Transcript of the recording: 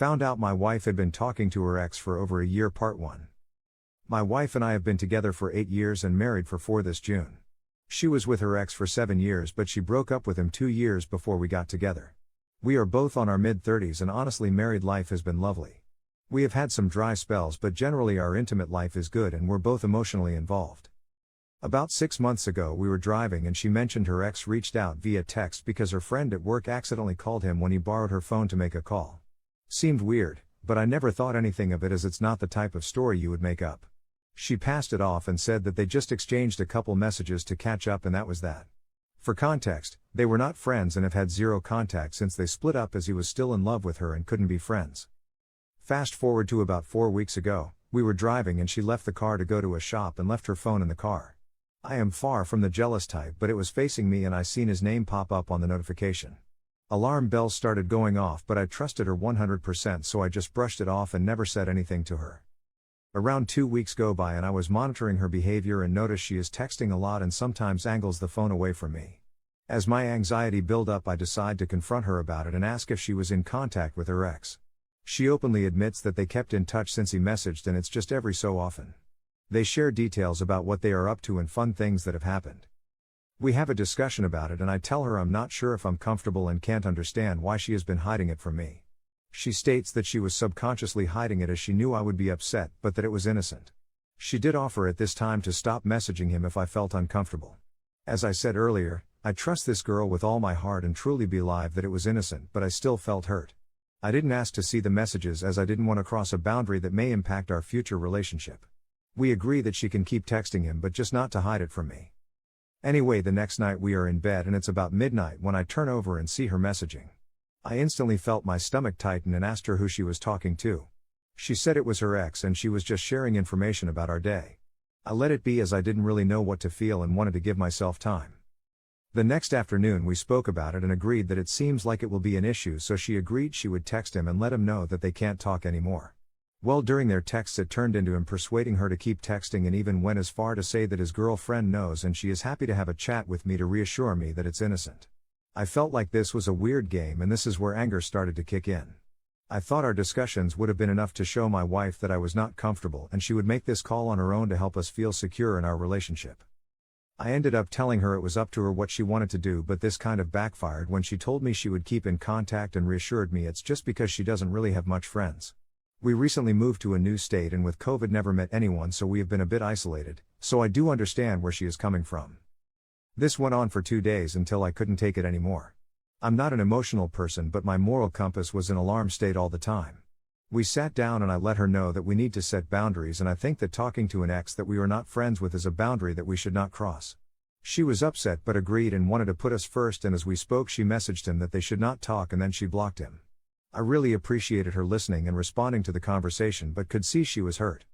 Found out my wife had been talking to her ex for over a year. Part 1. My wife and I have been together for 8 years and married for 4 this June. She was with her ex for 7 years, but she broke up with him 2 years before we got together. We are both on our mid-30s and honestly married life has been lovely. We have had some dry spells, but generally our intimate life is good and we're both emotionally involved. About 6 months ago we were driving and she mentioned her ex reached out via text because her friend at work accidentally called him when he borrowed her phone to make a call. Seemed weird, but I never thought anything of it as it's not the type of story you would make up. She passed it off and said that they just exchanged a couple messages to catch up and that was that. For context, they were not friends and have had zero contact since they split up as he was still in love with her and couldn't be friends. Fast forward to about 4 weeks ago, we were driving and she left the car to go to a shop and left her phone in the car. I am far from the jealous type, but it was facing me and I seen his name pop up on the notification. Alarm bells started going off, but I trusted her 100%, so I just brushed it off and never said anything to her. Around 2 weeks go by and I was monitoring her behavior and noticed she is texting a lot and sometimes angles the phone away from me. As my anxiety built up, I decide to confront her about it and ask if she was in contact with her ex. She openly admits that they kept in touch since he messaged and it's just every so often. They share details about what they are up to and fun things that have happened. We have a discussion about it and I tell her I'm not sure if I'm comfortable and can't understand why she has been hiding it from me. She states that she was subconsciously hiding it as she knew I would be upset, but that it was innocent. She did offer at this time to stop messaging him if I felt uncomfortable. As I said earlier, I trust this girl with all my heart and truly believe that it was innocent, but I still felt hurt. I didn't ask to see the messages as I didn't want to cross a boundary that may impact our future relationship. We agree that she can keep texting him but just not to hide it from me. Anyway, the next night we are in bed and it's about midnight when I turn over and see her messaging. I instantly felt my stomach tighten and asked her who she was talking to. She said it was her ex and she was just sharing information about our day. I let it be as I didn't really know what to feel and wanted to give myself time. The next afternoon we spoke about it and agreed that it seems like it will be an issue, so she agreed she would text him and let him know that they can't talk anymore. Well, during their texts it turned into him persuading her to keep texting and even went as far to say that his girlfriend knows and she is happy to have a chat with me to reassure me that it's innocent. I felt like this was a weird game and this is where anger started to kick in. I thought our discussions would have been enough to show my wife that I was not comfortable and she would make this call on her own to help us feel secure in our relationship. I ended up telling her it was up to her what she wanted to do, but this kind of backfired when she told me she would keep in contact and reassured me it's just because she doesn't really have much friends. We recently moved to a new state and with COVID never met anyone, so we have been a bit isolated, so I do understand where she is coming from. This went on for 2 days until I couldn't take it anymore. I'm not an emotional person, but my moral compass was in alarm state all the time. We sat down and I let her know that we need to set boundaries, and I think that talking to an ex that we are not friends with is a boundary that we should not cross. She was upset but agreed and wanted to put us first, and as we spoke she messaged him that they should not talk and then she blocked him. I really appreciated her listening and responding to the conversation, but could see she was hurt.